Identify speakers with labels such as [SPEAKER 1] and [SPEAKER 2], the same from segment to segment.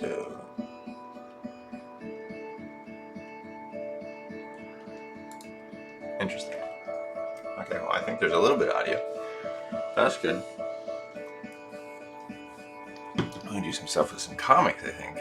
[SPEAKER 1] So interesting. Okay, well, I think there's a little bit of audio. That's good. I'm gonna do some stuff with some comics, I think.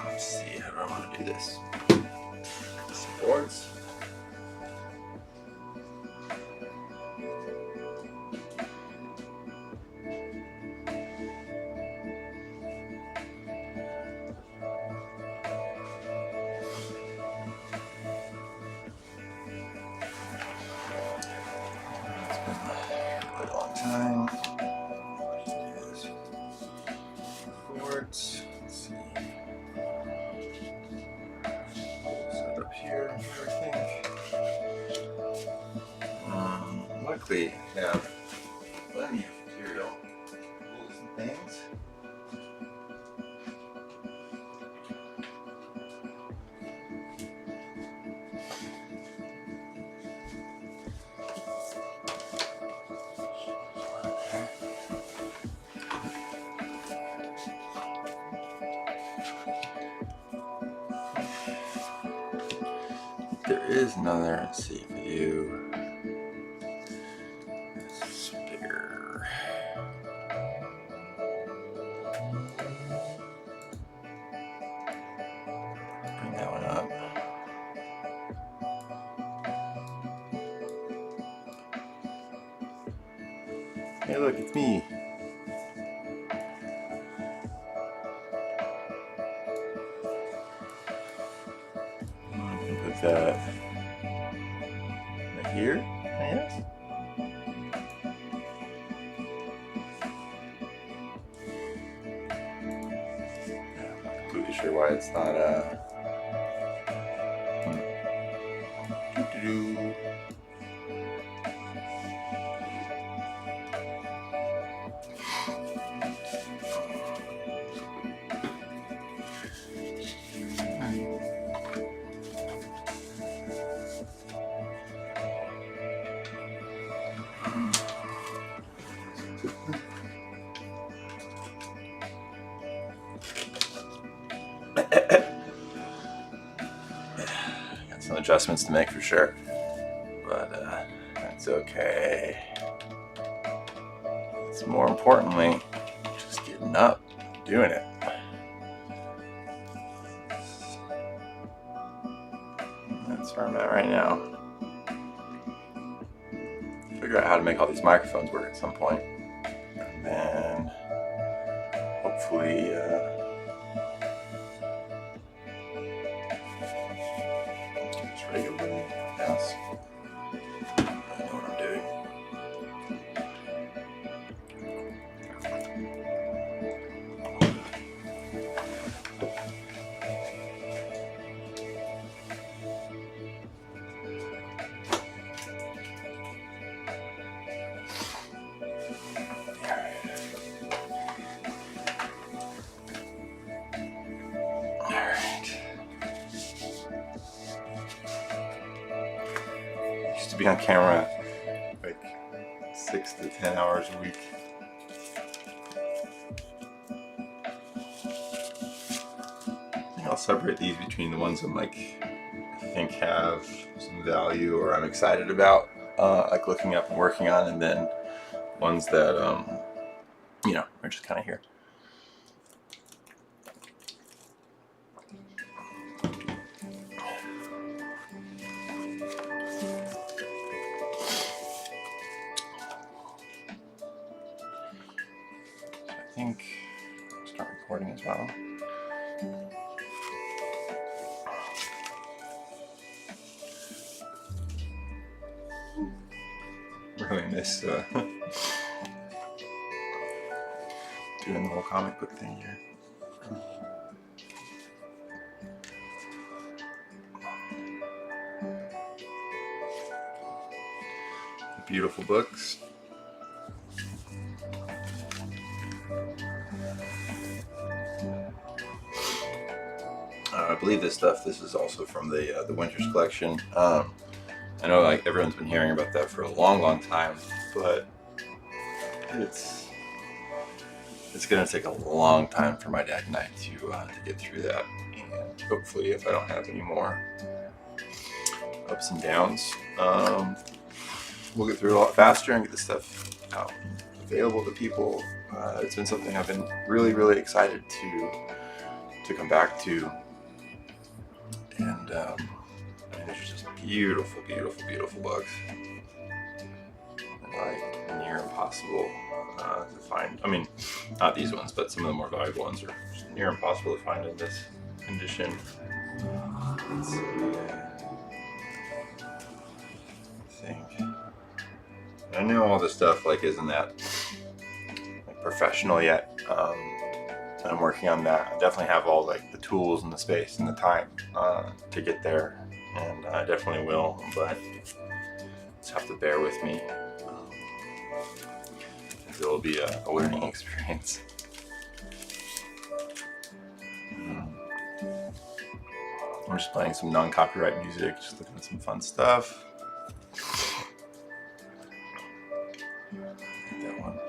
[SPEAKER 1] Let's see, how do I want to do this? Supports. Time. Let's see. Set up here, I think. Luckily, I have plenty of material, tools and things. There is another, let's see, view. This is bigger. Bring that one up. Hey, look, it's me. Put that right here, I guess. I'm not completely sure why it's not got some adjustments to make for sure, but that's okay. It's more importantly just getting up, doing it. That's where I'm at right now. Figure out how to make all these microphones work at some point, and then hopefully just regular. Yes, I know what I'm doing. To be on camera like 6 to 10 hours a week. I think I'll separate these between the ones I'm like I think have some value or I'm excited about, like looking up and working on, and then ones that you know, are just kind of here. really miss doing the whole comic book thing here. Beautiful books. I believe this is also from the Winters collection. I know like everyone's been hearing about that for a long time, but it's gonna take a long time for my dad and I to get through that, and hopefully, if I don't have any more ups and downs, we'll get through it a lot faster and get this stuff out available to people. It's been something I've been really excited to come back to, and it's just beautiful books, and like near impossible to find. I mean, not these ones, but some of the more valuable ones are just near impossible to find in this condition. Let's see. I think. I know all this stuff like isn't that like professional yet. I'm working on that. I definitely have all like the tools and the space and the time to get there, and I definitely will. But just have to bear with me. It will be a learning experience. I'm just playing some non-copyright music, just looking at some fun stuff. That one.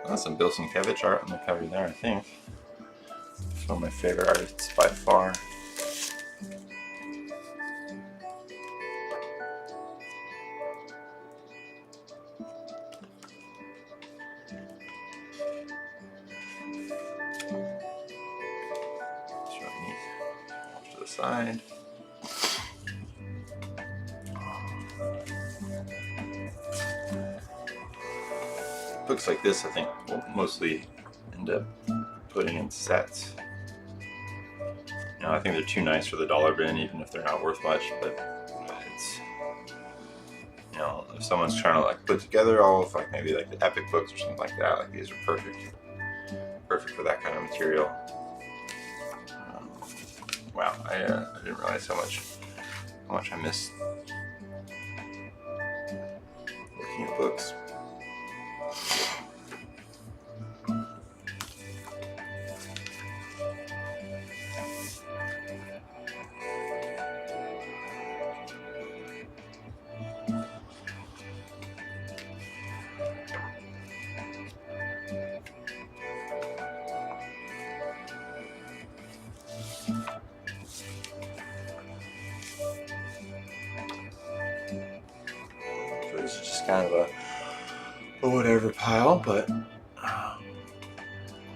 [SPEAKER 1] That's some Bill Sienkiewicz art on the cover there, I think. It's one of my favorite artists by far. It's really neat. Off to the side. Books like this, I think, will mostly end up putting in sets. You know, I think they're too nice for the dollar bin, even if they're not worth much. But it's, you know, if someone's trying to like put together all of like maybe like the epic books or something like that, like these are perfect for that kind of material. Wow, I didn't realize how much I missed looking at books. This is just kind of a whatever pile, but you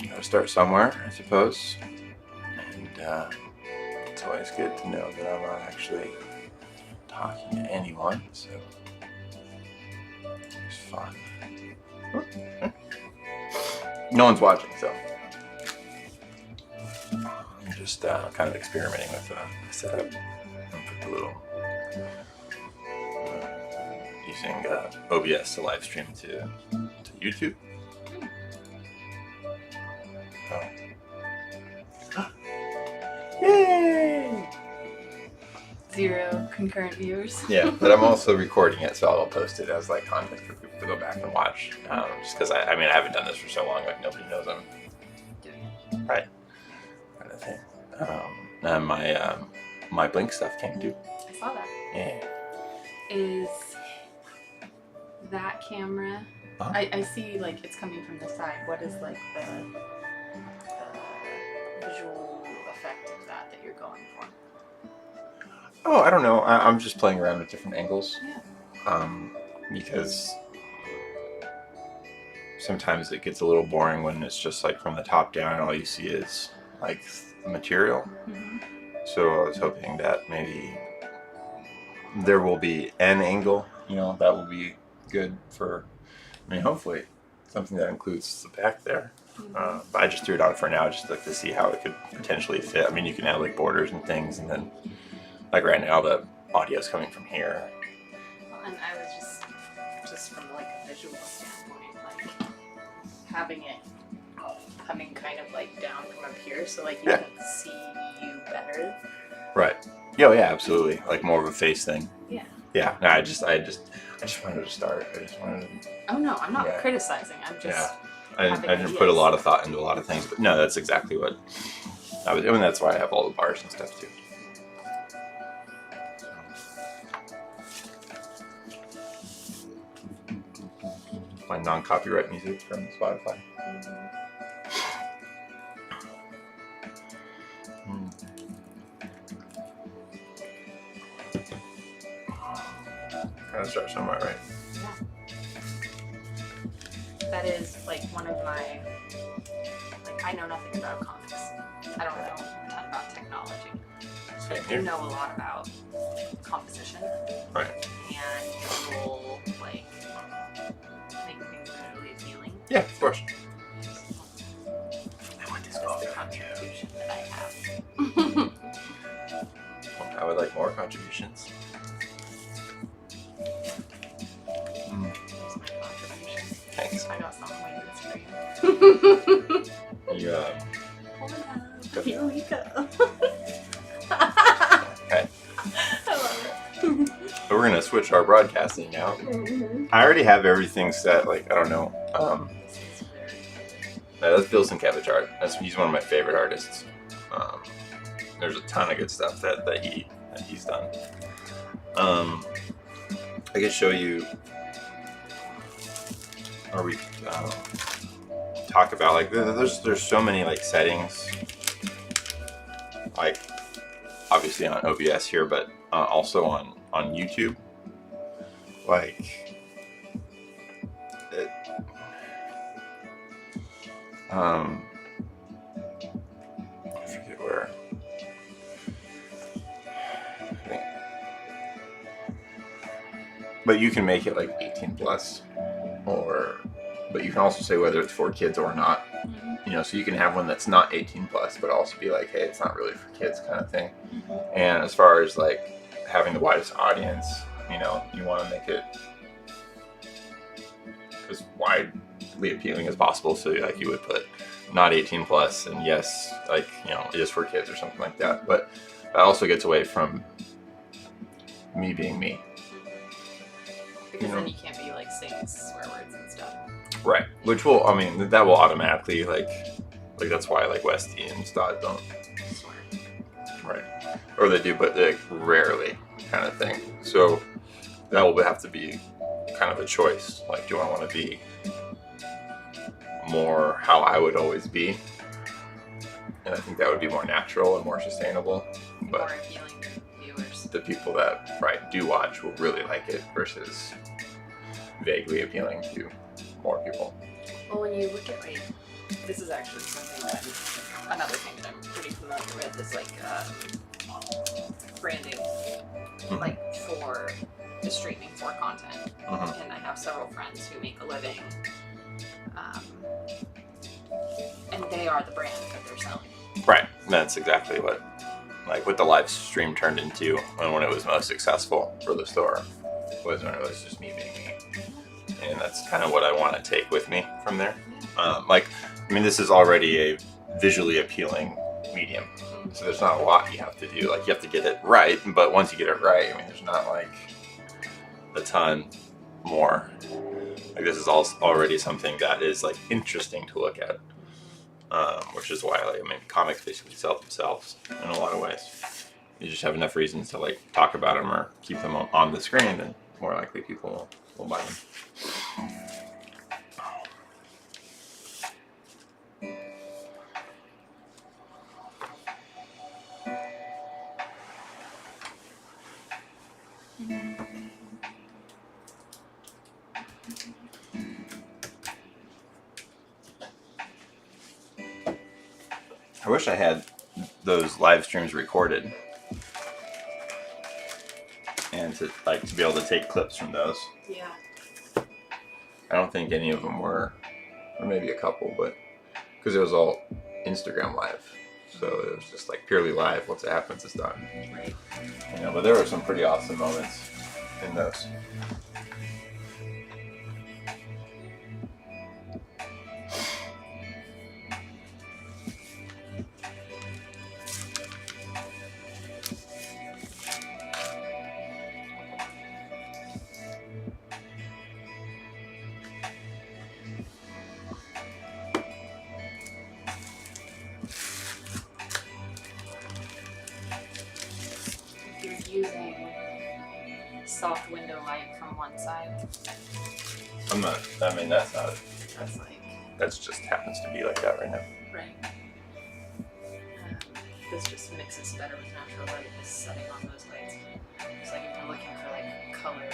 [SPEAKER 1] gotta start somewhere, I suppose. And it's always good to know that I'm not actually talking to anyone, so it's fun. No one's watching, so I'm just kind of experimenting with the setup. I'll put the little using OBS to live stream to YouTube. Oh. Yay!
[SPEAKER 2] 0 concurrent viewers.
[SPEAKER 1] Yeah, but I'm also recording it, so I'll post it as like content for people to go back and watch. Just because I mean I haven't done this for so long, like nobody knows I'm doing it. Right. Kind of thing. And my Blink stuff came too.
[SPEAKER 2] I saw that.
[SPEAKER 1] Yeah.
[SPEAKER 2] Is that camera?
[SPEAKER 1] Huh?
[SPEAKER 2] I see like it's coming from the side. What is like the visual effect of that you're going for?
[SPEAKER 1] Oh, I don't know. I'm just playing around with different angles.
[SPEAKER 2] Yeah.
[SPEAKER 1] Because sometimes it gets a little boring when it's just like from the top down and all you see is like the material.
[SPEAKER 2] Mm-hmm.
[SPEAKER 1] So I was hoping that maybe there will be an angle, you know, that will be good for, I mean, hopefully something that includes the back there.
[SPEAKER 2] Mm-hmm.
[SPEAKER 1] But I just threw it on for now just like to see how it could potentially fit. I mean, you can have like borders and things, and then like right now the audio's coming from here.
[SPEAKER 2] And I was just just from like a visual standpoint, like having it coming kind of like down from up here, so like you
[SPEAKER 1] Yeah.
[SPEAKER 2] can see you better.
[SPEAKER 1] Right. Yeah, absolutely. Like more of a face thing.
[SPEAKER 2] Yeah.
[SPEAKER 1] Yeah. No, I just wanted to start. I just wanted to.
[SPEAKER 2] Oh no, I'm not
[SPEAKER 1] Yeah.
[SPEAKER 2] criticizing. I'm just.
[SPEAKER 1] Yeah. I didn't
[SPEAKER 2] ideas.
[SPEAKER 1] put a lot of thought into a lot of things, but no, that's exactly what I was doing. That's why I have all the bars and stuff too. My non-copyright music from Spotify. Gotta start somewhere, right?
[SPEAKER 2] Yeah. That is like one of my. Like I know nothing about comics. I don't know a ton about technology. I do know a lot about composition.
[SPEAKER 1] Right.
[SPEAKER 2] And visual, like making things visually appealing.
[SPEAKER 1] Yeah, of course.
[SPEAKER 2] That's the contribution that I have.
[SPEAKER 1] I would like more contributions.
[SPEAKER 2] Here's my contribution.
[SPEAKER 1] Thanks.
[SPEAKER 2] I got something waiting for you.
[SPEAKER 1] You,
[SPEAKER 2] Here we go.
[SPEAKER 1] okay.
[SPEAKER 2] I love it.
[SPEAKER 1] So we're gonna switch our broadcasting now.
[SPEAKER 2] Mm-hmm.
[SPEAKER 1] I already have everything set. Like I don't know. That's Bill Sinkevich's art. He's one of my favorite artists. There's a ton of good stuff that he's done. I could show you, or we talk about like there's so many like settings, like obviously on OBS here, but also on YouTube. Like it, I forget where. But you can make it like 18 plus, but you can also say whether it's for kids or not. You know, so you can have one that's not 18 plus, but also be like, hey, it's not really for kids kind of thing. And as far as like having the widest audience, you know, you want to make it as widely appealing as possible. So like you would put not 18 plus, and yes, like, you know, it is for kids or something like that. But that also gets away from me being me.
[SPEAKER 2] Because then you can't be like saying swear words and stuff.
[SPEAKER 1] Right. Which will, I mean, that will automatically like that's why like Westy and Stott don't
[SPEAKER 2] Swear.
[SPEAKER 1] Right. Or they do, but like rarely kind of thing. So that will have to be kind of a choice. Like, do I want to be more how I would always be? And I think that would be more natural and more sustainable. But
[SPEAKER 2] more appealing to viewers.
[SPEAKER 1] the people that do watch will really like it versus vaguely appealing to more people.
[SPEAKER 2] Well, when you look at like, this is actually something that another thing that I'm pretty familiar with is like branding, like for the streaming for content. And I have several friends who make a living, and they are the brand that they're selling.
[SPEAKER 1] Right. That's exactly what the live stream turned into, and when it was most successful for the store was when it was just me being me. And that's kind of what I want to take with me from there. This is already a visually appealing medium, so there's not a lot you have to do. Like, you have to get it right, but once you get it right, I mean, there's not like a ton more. Like, this is already something that is like interesting to look at, which is why comics basically sell themselves in a lot of ways. You just have enough reasons to like talk about them or keep them on the screen, and more likely people will buy them. I wish I had those live streams recorded and to be able to take clips from those.
[SPEAKER 2] Yeah.
[SPEAKER 1] I don't think any of them were, or maybe a couple, but because it was all Instagram live, so it was just like purely live. Once it happens, it's done.
[SPEAKER 2] Right.
[SPEAKER 1] You know, but there were some pretty awesome moments in those.
[SPEAKER 2] using soft window light from one side.
[SPEAKER 1] I'm not. I mean, that's not.
[SPEAKER 2] That's like
[SPEAKER 1] That's just happens to be like that right now.
[SPEAKER 2] right. This just mixes better with natural light. This setting on those lights. It's like if you're looking for like color,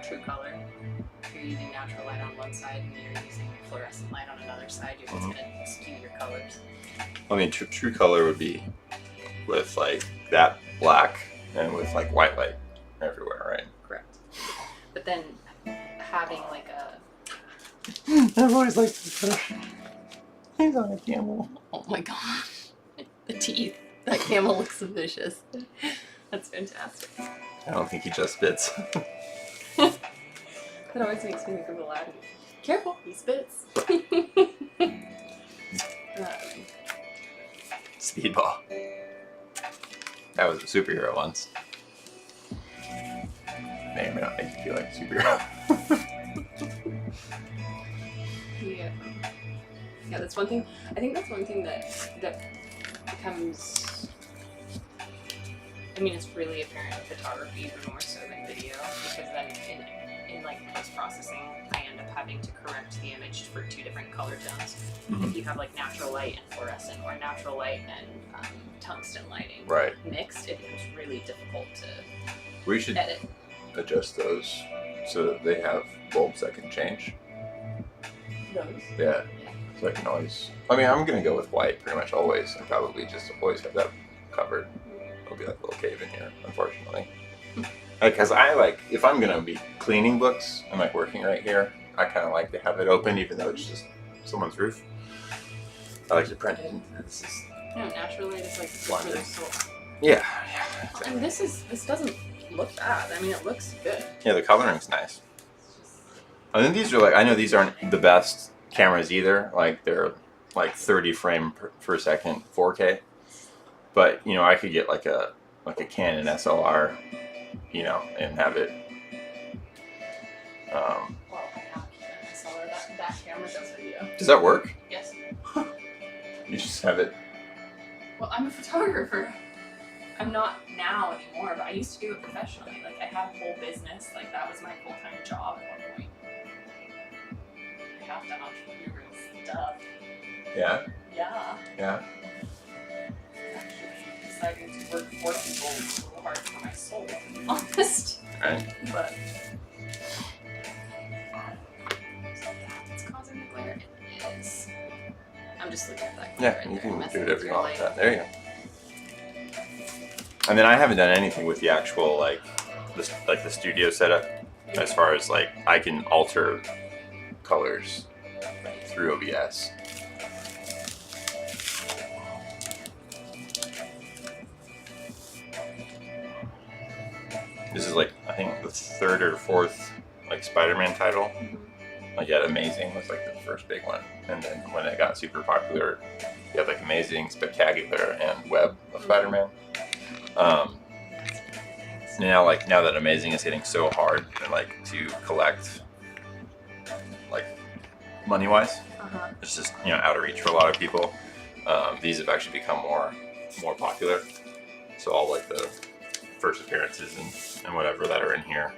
[SPEAKER 2] true color, if you're using natural light on one side and you're using fluorescent light on another side, you're just gonna skew your colors.
[SPEAKER 1] I mean, true color would be with like that black and with like white light everywhere, right?
[SPEAKER 2] Correct. But then having like a
[SPEAKER 1] I've always liked to He's on a camel.
[SPEAKER 2] oh my god, the teeth. That camel looks vicious. That's fantastic.
[SPEAKER 1] I don't think he just spits.
[SPEAKER 2] That always makes me think of Aladdin. Careful, he spits.
[SPEAKER 1] Speedball. That was a superhero once. May or may not make you feel like a superhero.
[SPEAKER 2] Yeah, that's one thing. I think that's one thing that becomes. I mean, it's really apparent in photography even more so than video, because then in like post processing, I end up having to correct the image for two different color tones. If you have like natural light and fluorescent, or natural light and tungsten lighting mixed, it becomes really difficult to
[SPEAKER 1] We should
[SPEAKER 2] edit.
[SPEAKER 1] adjust those so that they have bulbs that can change.
[SPEAKER 2] Those.
[SPEAKER 1] Yeah. So I can always. I mean, I'm gonna go with white pretty much always, and probably just always have that covered. It'll be like a little cave in here, unfortunately. Because I like, if I'm gonna be cleaning books and like working right here, I kind of like to have it open, even though it's just someone's roof. I like to print it. It's just,
[SPEAKER 2] No, natural light is like
[SPEAKER 1] Blinded.
[SPEAKER 2] really soul.
[SPEAKER 1] yeah.
[SPEAKER 2] And this doesn't look bad. I mean, it looks good.
[SPEAKER 1] Yeah, the coloring's nice. And then these are like, I know these aren't the best cameras either. Like they're like 30 frame per second 4K. But you know, I could get like a Canon SLR, you know, and have it.
[SPEAKER 2] Well, I have a SLR. That camera does video.
[SPEAKER 1] Does that work?
[SPEAKER 2] Yes.
[SPEAKER 1] You just have it.
[SPEAKER 2] Well, I'm a photographer. I'm not now anymore, but I used to do it professionally. Like I had a whole business. Like that was my full-time job at one point. I have done entrepreneurial stuff.
[SPEAKER 1] Yeah.
[SPEAKER 2] Yeah.
[SPEAKER 1] Yeah.
[SPEAKER 2] Actually, deciding to work for people is a little hard for my soul, to be honest.
[SPEAKER 1] Right.
[SPEAKER 2] But so that's causing the glare. It is. I'm just looking at that glare
[SPEAKER 1] Yeah,
[SPEAKER 2] right
[SPEAKER 1] you
[SPEAKER 2] there.
[SPEAKER 1] can
[SPEAKER 2] Messing
[SPEAKER 1] do whatever
[SPEAKER 2] with
[SPEAKER 1] you
[SPEAKER 2] your
[SPEAKER 1] want with
[SPEAKER 2] light.
[SPEAKER 1] that. There you go. And then I haven't done anything with the actual like the studio setup, as far as like I can alter colors through OBS. This is like, I think the third or fourth like Spider-Man title. Like yeah, Amazing was like the first big one, and then when it got super popular, you had like Amazing, Spectacular, and Web of Spider-Man. Now that Amazing is hitting so hard and like to collect, like money-wise, it's just out of reach for a lot of people. These have actually become more popular. So all like the first appearances and whatever that are in here,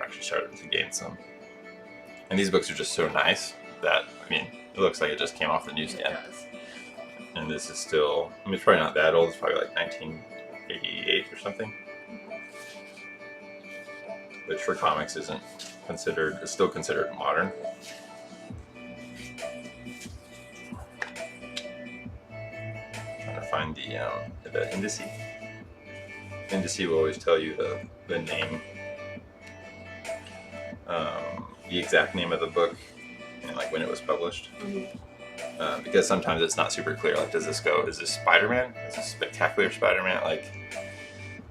[SPEAKER 1] actually started to gain some. And these books are just so nice that, I mean, it looks like it just came off the newsstand.
[SPEAKER 2] It does.
[SPEAKER 1] And this is still, I mean, it's probably not that old. It's probably like 1988 or something. Which for comics is still considered modern. Trying to find the indice. Indice will always tell you the name, the exact name of the book, and like when it was published. Because sometimes it's not super clear. Like, is this Spider-Man? Is this Spectacular Spider-Man? Like,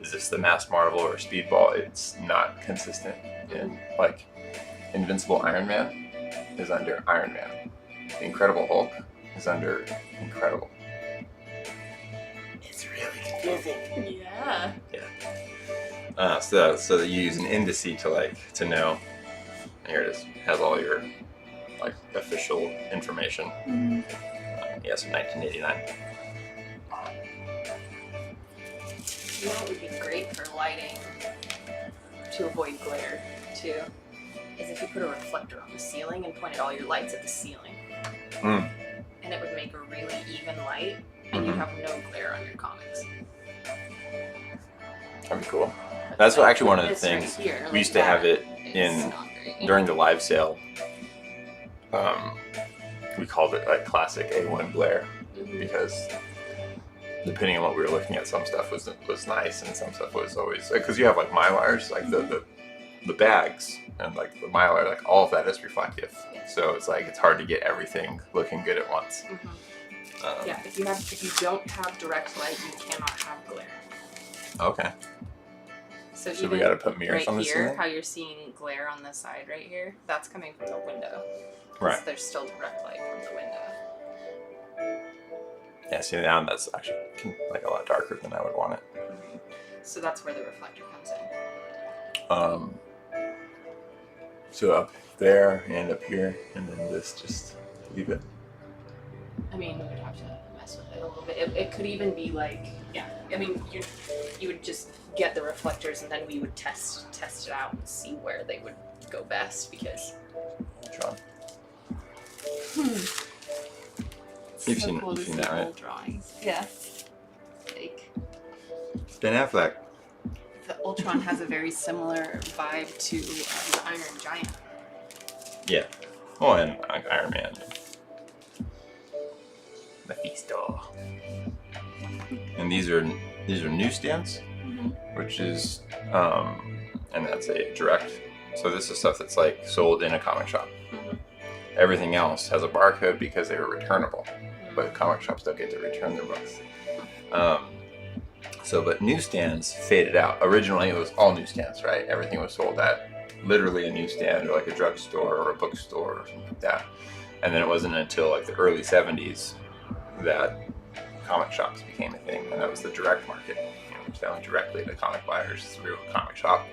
[SPEAKER 1] is this the Masked Marvel or Speedball? It's not consistent. And like, Invincible Iron Man is under Iron Man. The Incredible Hulk is under Incredible. It's really confusing.
[SPEAKER 2] Yeah.
[SPEAKER 1] Yeah. So you use an indice to know. And here it is. It has all your like official information. Yes, 1989.
[SPEAKER 2] You know what would be great for lighting to avoid glare too, is if you put a reflector on the ceiling and pointed all your lights at the ceiling.
[SPEAKER 1] Mm.
[SPEAKER 2] And it would make a really even light, and you'd have no glare on your comics.
[SPEAKER 1] That'd be cool. That's what, actually one of the
[SPEAKER 2] This
[SPEAKER 1] things
[SPEAKER 2] right here,
[SPEAKER 1] we used to have it in during the live sale. We called it like classic A1 glare because depending on what we were looking at, some stuff was nice and some stuff was always because you have like Mylars, like the bags and like the Mylar, like all of that is reflective. So it's like it's hard to get everything looking good at once.
[SPEAKER 2] Yeah, if you don't have direct light, you cannot have glare.
[SPEAKER 1] Okay.
[SPEAKER 2] So
[SPEAKER 1] we got to put mirrors
[SPEAKER 2] right
[SPEAKER 1] on the
[SPEAKER 2] here,
[SPEAKER 1] ceiling.
[SPEAKER 2] how you're seeing glare on the side right here, that's coming from the window.
[SPEAKER 1] Right.
[SPEAKER 2] So there's still direct light from the window.
[SPEAKER 1] Yeah. See, now that's actually like a lot darker than I would want it.
[SPEAKER 2] So that's where the reflector comes in.
[SPEAKER 1] So up there and up here, and then just leave it.
[SPEAKER 2] I mean, we would have to mess with it a little bit. It could even be like, I mean, you would just get the reflectors, and then we would test it out and see where they would go best because.
[SPEAKER 1] Ultron.
[SPEAKER 2] You've
[SPEAKER 1] seen that, right?
[SPEAKER 2] Old drawings. Yeah. Like.
[SPEAKER 1] Ben Affleck.
[SPEAKER 2] The Ultron has a very similar vibe to the Iron Giant.
[SPEAKER 1] Yeah. Oh, and Iron Man. Mephisto. And these are newsstands, which is, and that's a direct. So this is stuff that's like sold in a comic shop. Everything else has a barcode because they were returnable, but comic shops don't get to return their books. But newsstands faded out. Originally, it was all newsstands, right? Everything was sold at literally a newsstand or like a drugstore or a bookstore or something like that. And then it wasn't until like the early 70s that comic shops became a thing, and that was the direct market, selling directly to comic buyers through a comic shop.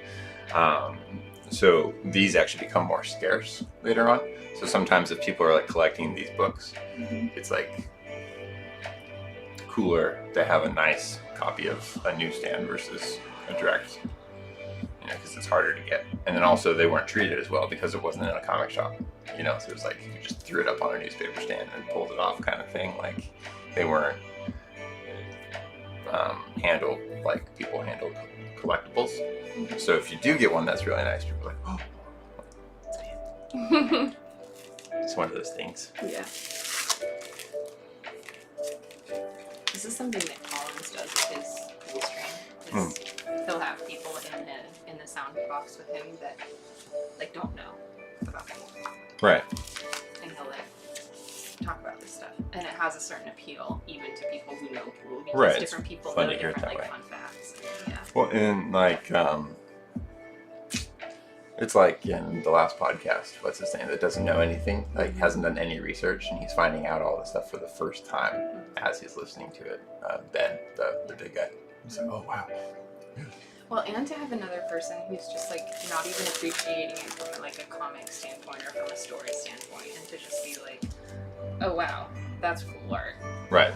[SPEAKER 1] So these actually become more scarce later on. So sometimes if people are like collecting these books, it's like cooler to have a nice copy of a newsstand versus a direct, because it's harder to get. And then also they weren't treated as well because it wasn't in a comic shop, so it was like you just threw it up on a newspaper stand and pulled it off kind of thing. Like they weren't handled like people handled collectibles. So if you do get one that's really nice, people are like, oh, it's one of those things.
[SPEAKER 2] Yeah. This is something that Collins does with his cool stream. He'll have people in the sound box with him that like don't know about it.
[SPEAKER 1] Right.
[SPEAKER 2] And he'll like talk about this stuff, and it has a certain appeal even to people who know cool, because
[SPEAKER 1] right.
[SPEAKER 2] different people
[SPEAKER 1] know
[SPEAKER 2] different like fun facts. Yeah.
[SPEAKER 1] Well, and like it's like in the last podcast, what's his name, that doesn't know anything, like hasn't done any research, and he's finding out all this stuff for the first time as he's listening to it. Ben, the big guy. He's like, oh wow.
[SPEAKER 2] Well, and to have another person who's just like not even appreciating it from like a comic standpoint or from a story standpoint, and to just be like, oh wow, that's cool art.
[SPEAKER 1] Right.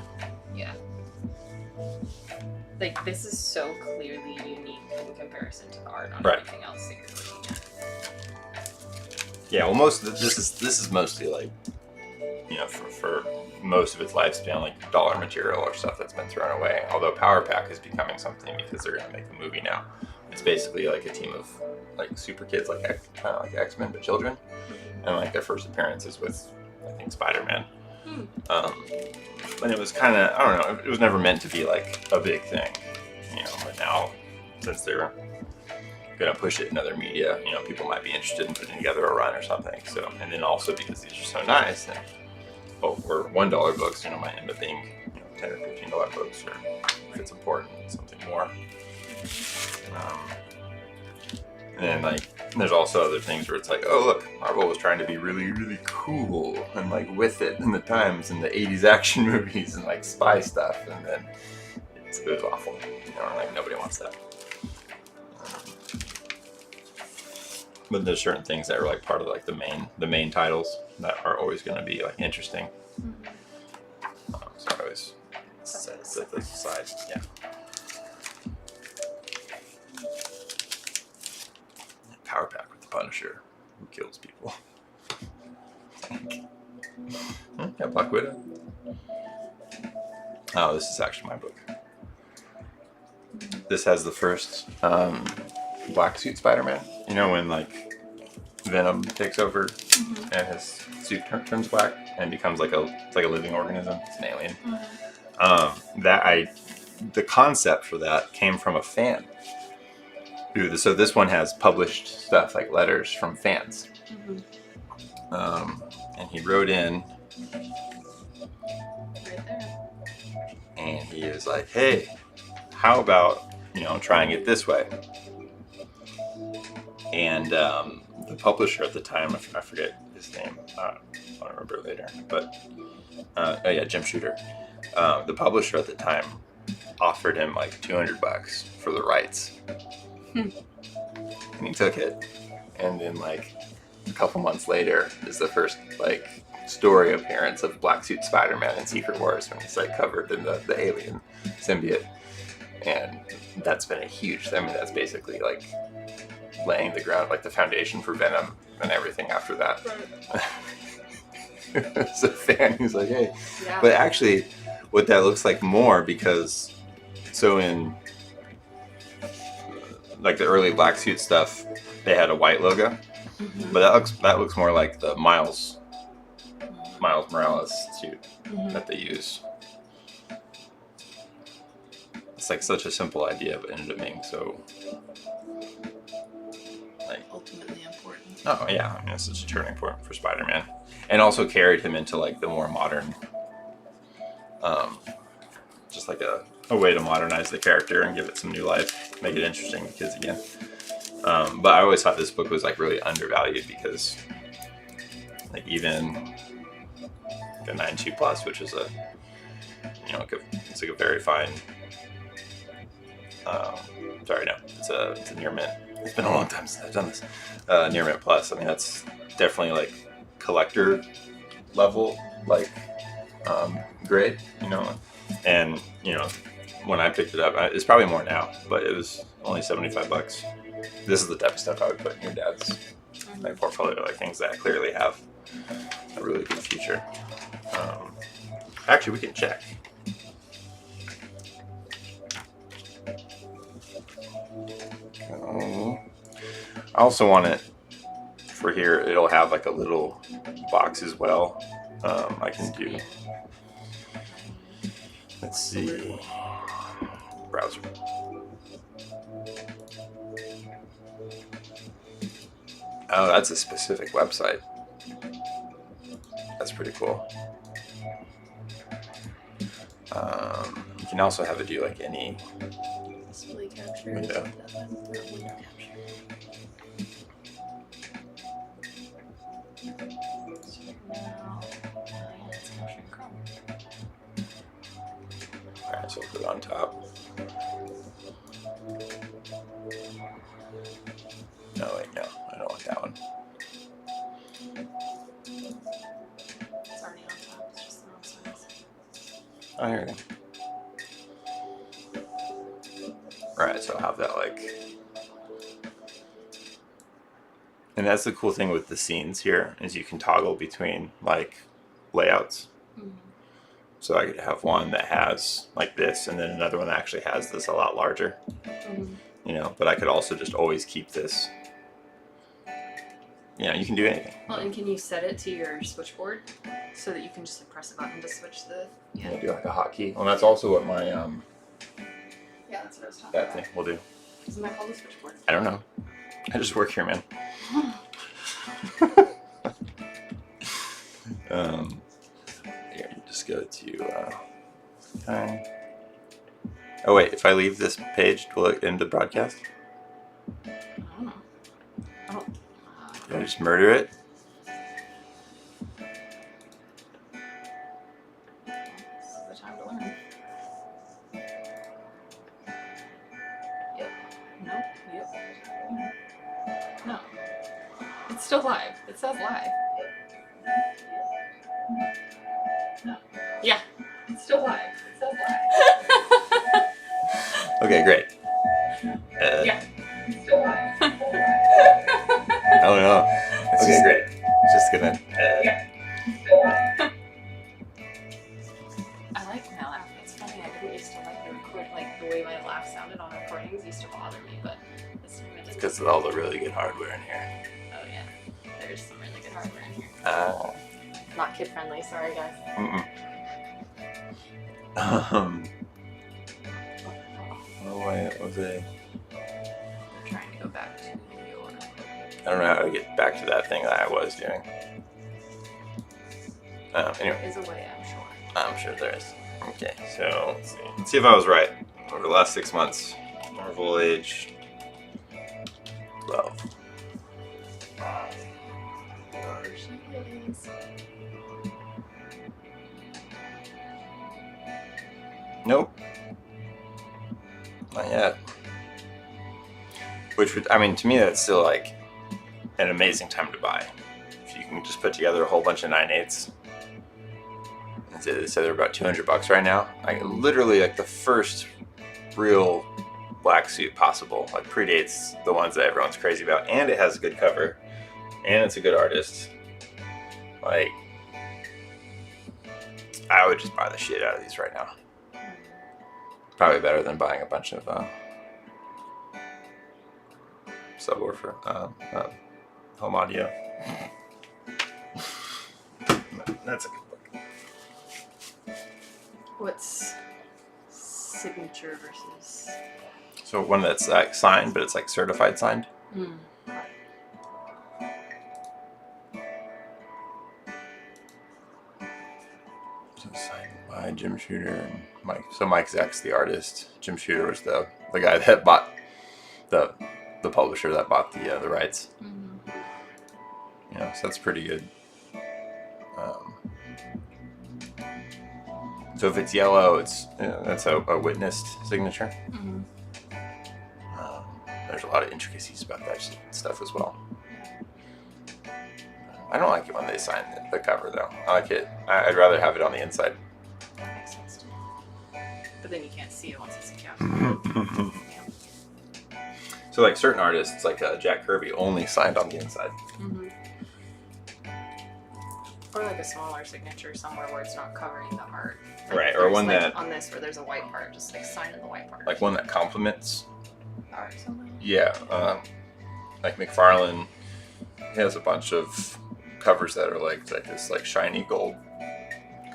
[SPEAKER 2] Yeah. Like this is so clearly unique in comparison to the art on everything else that you're looking at.
[SPEAKER 1] Yeah, well, most of this is mostly like, for most of its lifespan, like dollar material or stuff that's been thrown away. Although Power Pack is becoming something because they're gonna make a movie now. It's basically like a team of like super kids, like kind of like X-Men but children, and like their first appearances with I think Spider-Man. And it was kind of, I don't know, it was never meant to be like a big thing, but now since they're gonna push it in other media, people might be interested in putting together a run or something. So, and then also because these are so nice, and or $1 books, might end up being $10 or $15 books, or if it's important, something more. And then like there's also other things where it's like, oh look, Marvel was trying to be really, really cool and like with it in the times and the 80s action movies and like spy stuff, and then it was awful. Like nobody wants that. But there's certain things that are like part of like the main titles that are always going to be like interesting. So I always set those aside. Yeah. kills people. Yeah, Black Widow. Oh, this is actually my book. This has the first black suit Spider-Man. You know when like Venom takes over and his suit turns black and becomes like a living organism. It's an alien. The concept for that came from a fan. So this one has published stuff like letters from fans. And he wrote in
[SPEAKER 2] Right there.
[SPEAKER 1] and he was like, hey, how about, trying it this way? And the publisher at the time, I forget his name, I'll remember later, but Jim Shooter. The publisher at the time offered him like $200 for the rights. And he took it. And then like a couple months later is the first like story appearance of Black Suit Spider-Man in Secret Wars when he's like covered in the alien symbiote. And that's been a huge, that's basically like laying the ground, like the foundation for Venom and everything after that. As a fan, he's like, hey. Yeah. But actually, what that looks like more, because so in like the early Black Suit stuff, they had a white logo, but that looks more like the Miles Morales suit that they use. It's like such a simple idea, but ended up being so like
[SPEAKER 2] ultimately important.
[SPEAKER 1] Oh yeah, I mean, it's such a turning point for Spider-Man, and also carried him into like the more modern, just like a way to modernize the character and give it some new life, make it interesting to kids again. But I always thought this book was like really undervalued because like even a 9.2 plus, which is it's like a very fine. It's a near mint. It's been a long time since I've done this. Near mint plus. I mean, that's definitely like collector level, like grade, And when I picked it up, it's probably more now, but it was only $75. This is the type of stuff I would put in your dad's like portfolio, like things that clearly have a really good future. Actually, we can check. I also want it for here. It'll have like a little box as well. I can do. Let's see. Browser. Oh, that's a specific website. That's pretty cool. You can also have it do like any
[SPEAKER 2] display capture
[SPEAKER 1] window.
[SPEAKER 2] Window capture.
[SPEAKER 1] Alright, so put it on top. No, wait, no, I don't want that one.
[SPEAKER 2] It's already on top, it's just the wrong size.
[SPEAKER 1] Oh, here we go. Right, so I'll have that like. And that's the cool thing with the scenes here, is you can toggle between like layouts. So I could have one that has like this, and then another one that actually has this a lot larger. But I could also just always keep this. You can do anything.
[SPEAKER 2] Well, and can you set it to your switchboard so that you can just press a button to switch the?
[SPEAKER 1] Yeah. Do like a hotkey. Well, that's also what my
[SPEAKER 2] Yeah, that's what I was talking
[SPEAKER 1] that
[SPEAKER 2] about.
[SPEAKER 1] thing will do.
[SPEAKER 2] Isn't that called a switchboard?
[SPEAKER 1] I don't know. I just work here, man. Here, you just go to. Okay. Oh wait, if I leave this page, will it end the broadcast?
[SPEAKER 2] I don't know. Oh.
[SPEAKER 1] Do I just murder it?
[SPEAKER 2] This is the time to learn. Yep. Nope. Yep. No. It's still live. It says live. No. Yeah. It's still live. It says live.
[SPEAKER 1] Okay, great.
[SPEAKER 2] Yeah. It's still live.
[SPEAKER 1] I don't know.
[SPEAKER 2] It's
[SPEAKER 1] Okay,
[SPEAKER 2] It's funny, I didn't used to like the way my laugh sounded on recordings used to bother me, but this time it
[SPEAKER 1] It's
[SPEAKER 2] didn't.
[SPEAKER 1] because of all the really good hardware in here.
[SPEAKER 2] Oh yeah, there's some really good hardware in here. Not kid friendly, sorry guys.
[SPEAKER 1] What was it?
[SPEAKER 2] I'm trying to go back to your...
[SPEAKER 1] I don't know how to get back to that thing that I was doing. Anyway.
[SPEAKER 2] There is a way, I'm sure.
[SPEAKER 1] I'm sure there is. Okay, so let's see. Let's see if I was right. Over the last 6 months, Marvel age 12. Nope. Not yet. Which would, I mean, to me, that's still like an amazing time to buy. If you can just put together a whole bunch of 9/8s. They said they're about $200 right now. Like literally, like the first real black suit possible. Like predates the ones that everyone's crazy about, and it has a good cover, and it's a good artist. Like, I would just buy the shit out of these right now. Probably better than buying a bunch of subwoofer, home audio. That's a good book.
[SPEAKER 2] What's signature versus...
[SPEAKER 1] So one that's like signed, but it's like certified signed. So signed by Jim Shooter and Mike. So Mike Zeck's the artist. Jim Shooter was the guy that bought the publisher that bought the rights. You know, so that's pretty good. So if it's yellow, it's that's a witnessed signature. There's a lot of intricacies about that stuff as well. I don't like it when they sign the cover though. I like it. I'd rather have it on the inside.
[SPEAKER 2] That makes sense to me. But then you can't see it once it's in cap.
[SPEAKER 1] So like certain artists, like Jack Kirby, only signed on the inside.
[SPEAKER 2] Or like a smaller signature somewhere where it's not covering the art. Like
[SPEAKER 1] Right, or one
[SPEAKER 2] like
[SPEAKER 1] that...
[SPEAKER 2] on this where there's a white part, just like sign in the white part.
[SPEAKER 1] Like one that complements
[SPEAKER 2] art somewhere.
[SPEAKER 1] Yeah, like McFarlane has a bunch of covers that are like this like shiny gold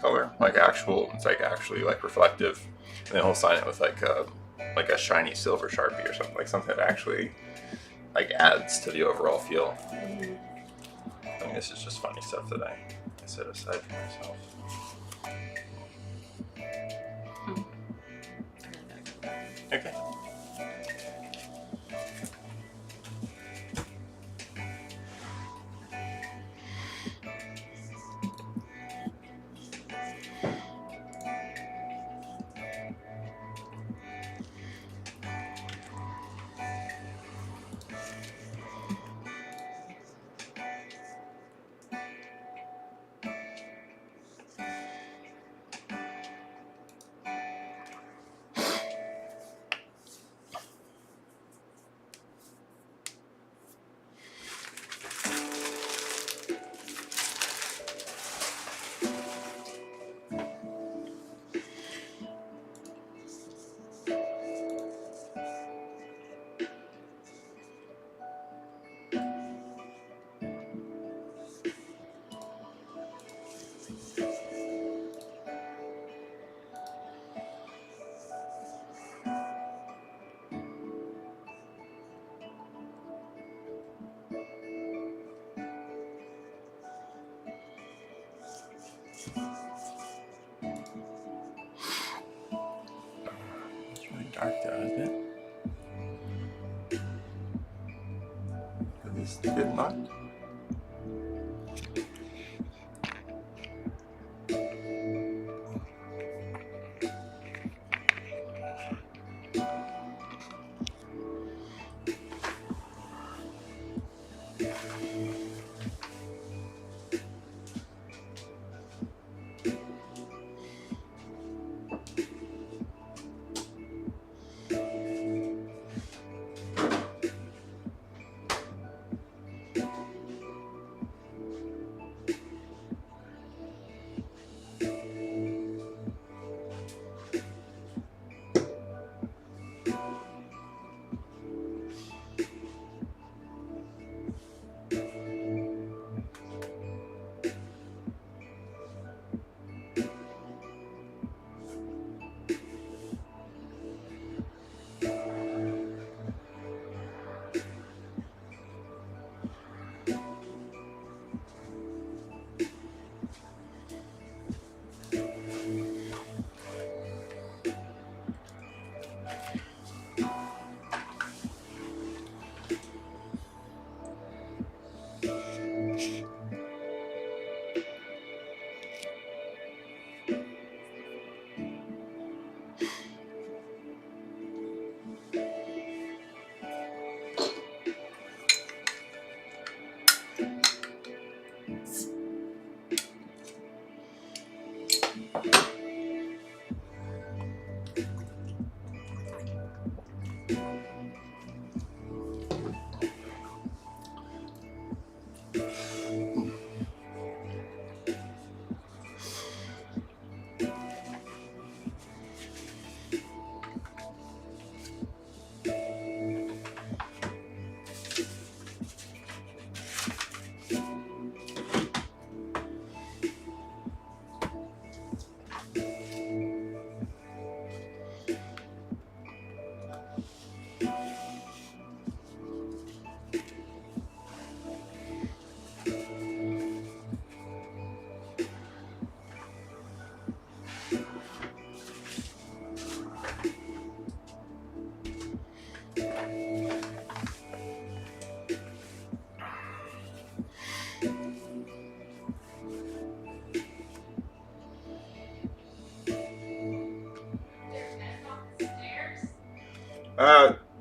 [SPEAKER 1] color, like actual. It's like actually like reflective, and then he'll sign it with like a shiny silver Sharpie or something, like something that actually like adds to the overall feel. I mean, this is just funny stuff that I set aside for myself. Okay. Dark though, isn't it? Is this good enough?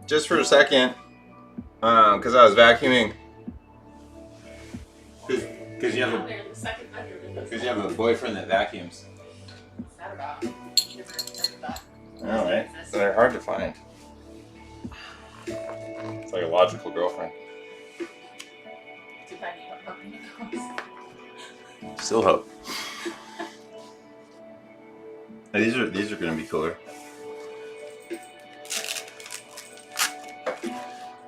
[SPEAKER 1] Just for a second, because I was vacuuming. Because you have
[SPEAKER 2] Down there in the second bedroom.
[SPEAKER 1] because you have a boyfriend that vacuums.
[SPEAKER 2] What's that about? Never heard of that.
[SPEAKER 1] All right, they're hard to find. It's like a logical girlfriend.
[SPEAKER 2] Too bad you don't have any of those.
[SPEAKER 1] Still hope. These are going to be cooler.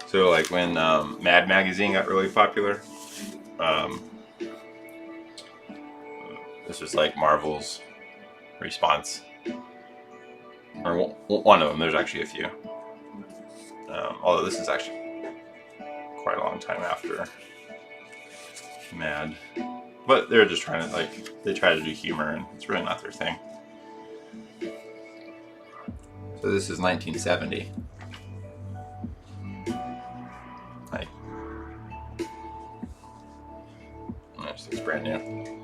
[SPEAKER 1] So like when Mad Magazine got really popular, this was like Marvel's response, or one of them. There's actually a few. Although this is actually quite a long time after Mad, but they're just trying to they try to do humor, and it's really not their thing. So this is 1970. Like, this looks brand new.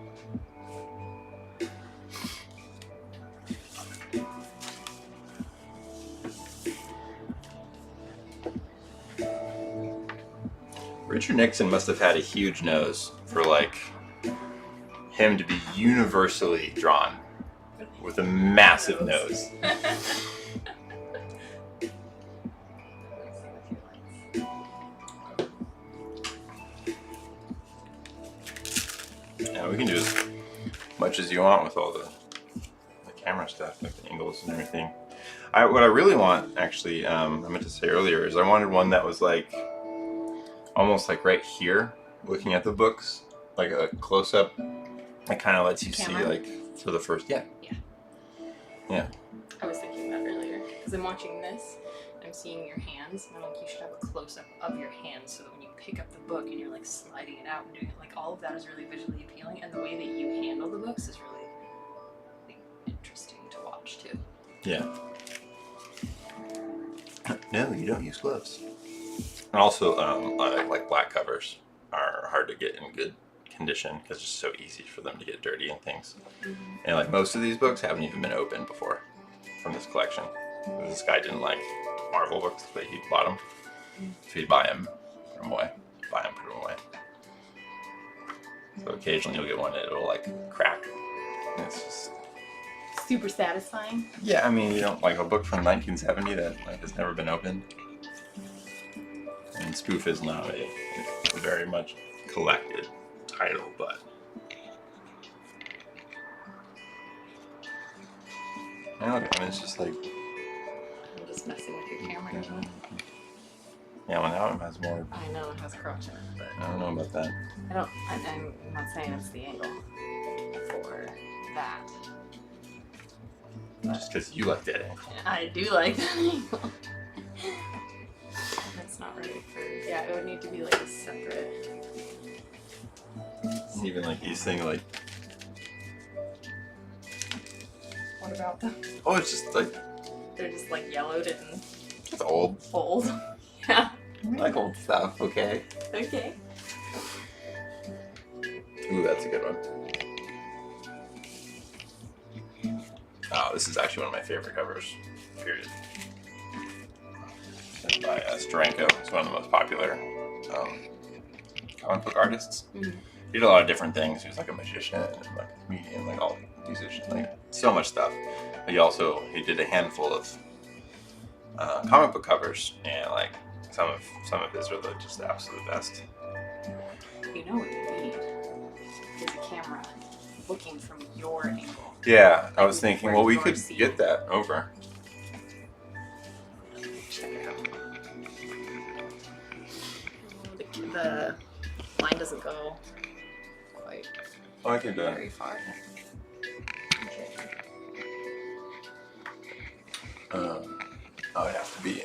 [SPEAKER 1] Richard Nixon must have had a huge nose for like him to be universally drawn with a massive nose. Yeah, we can do as much as you want with all the camera stuff, like the angles and everything. What I really want, actually, I meant to say earlier, is I wanted one that was like almost like right here, looking at the books, like a close-up that kind of lets you see like for the first. Yeah.
[SPEAKER 2] I was thinking that earlier because I'm watching this. I'm seeing your hands, and I'm like, you should have a close-up of your hands so that when you pick up the book and you're like sliding it out and doing it, like all of that is really visually appealing, and the way that you handle the books is really, I think, interesting to watch too.
[SPEAKER 1] Yeah. No, you don't use gloves. And also, like black covers are hard to get in good condition because it's so easy for them to get dirty and things. Mm-hmm. And like most of these books haven't even been opened before from this collection. This guy didn't like Marvel books, but he bought them. So he'd buy them, put them away. Buy them, put them away. So occasionally you'll get one that it'll like crack. And it's just
[SPEAKER 2] super satisfying.
[SPEAKER 1] Yeah, I mean, you don't like a book from 1970 that like has never been opened. And Spoof is not a very much collected title, but I mean, it's just like
[SPEAKER 2] I'm just messing with your camera.
[SPEAKER 1] Yeah, well now it has more.
[SPEAKER 2] I know it has crotch in it, but
[SPEAKER 1] I don't know about that.
[SPEAKER 2] I'm not saying it's the angle for that.
[SPEAKER 1] Just because you like that angle.
[SPEAKER 2] I do like that angle. It's not ready for. Yeah, it would need to be like a separate.
[SPEAKER 1] Even like these things, like.
[SPEAKER 2] What about them?
[SPEAKER 1] Oh, it's just like.
[SPEAKER 2] They're just like yellowed and.
[SPEAKER 1] It's old.
[SPEAKER 2] Old. Yeah.
[SPEAKER 1] We like old stuff, okay?
[SPEAKER 2] Okay.
[SPEAKER 1] Ooh, that's a good one. Oh, this is actually one of my favorite covers, period. By Steranko. It's one of the most popular comic book artists. Mm-hmm. He did a lot of different things. He was like a magician and like a comedian, like all musicians, like so much stuff. But he did a handful of comic book covers, and like some of his are just the absolute best.
[SPEAKER 2] You know what you need is a camera looking from your angle.
[SPEAKER 1] Yeah, like I was thinking, well, we could get that over.
[SPEAKER 2] Check it out. The line doesn't go quite very far.
[SPEAKER 1] Oh, it'd have to be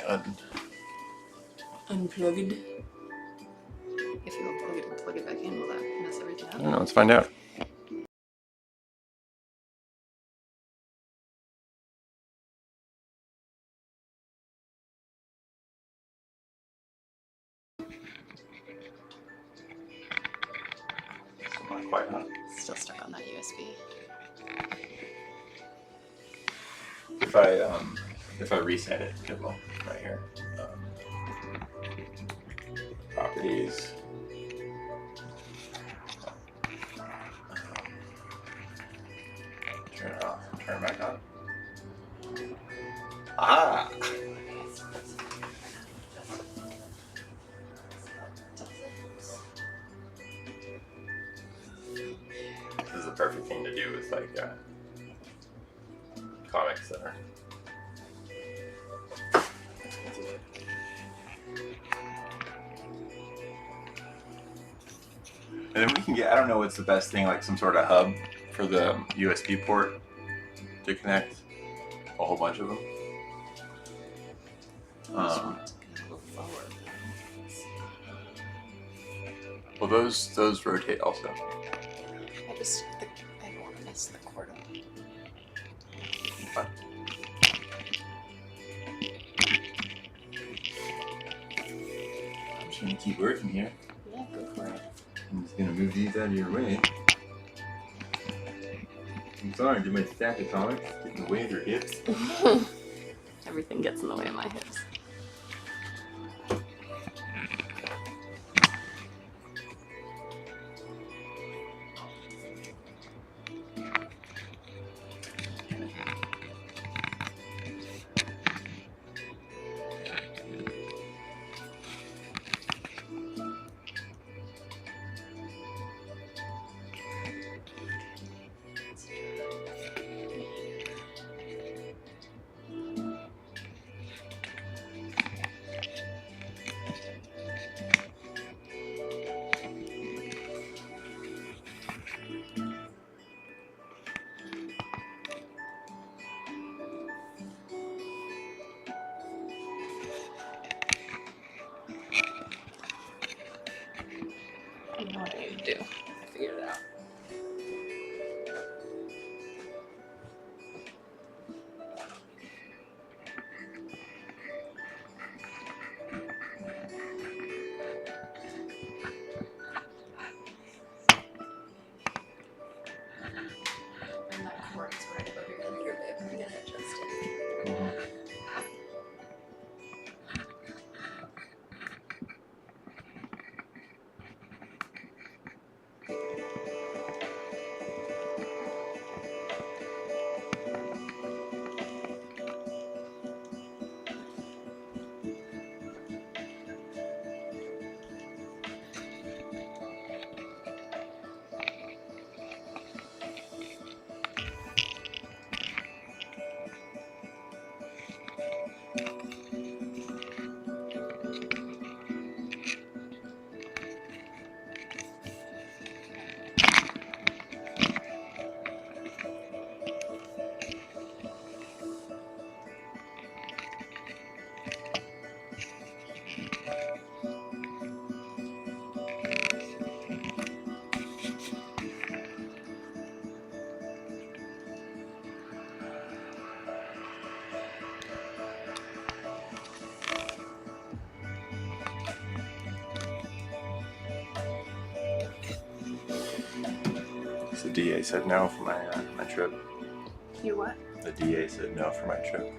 [SPEAKER 2] unplugged. If you unplug it and plug it back in, will that mess everything up?
[SPEAKER 1] I don't know, let's find out. Not quite, huh?
[SPEAKER 2] Still stuck on that USB.
[SPEAKER 1] If I reset it, it will. right here. Properties. Turn it off. Turn it back on. Ah! This is the perfect thing to do with like comics that are. And then we can get, I don't know what's the best thing, like some sort of hub for the USB port to connect a whole bunch of them. Well, those rotate also.
[SPEAKER 2] I don't want to miss the cord.
[SPEAKER 1] Fine. I'm just gonna keep working here.
[SPEAKER 2] Yeah, go for it.
[SPEAKER 1] I'm just gonna move these out of your way. I'm sorry, did my stack of comics get in the way of your hips?
[SPEAKER 2] Everything gets in the way of my hips. I know what I need to do. I figured it out. And that cord's right over here, babe. I'm gonna adjust it.
[SPEAKER 1] The DA said no for my trip.
[SPEAKER 2] You what?
[SPEAKER 1] The DA said no for my trip.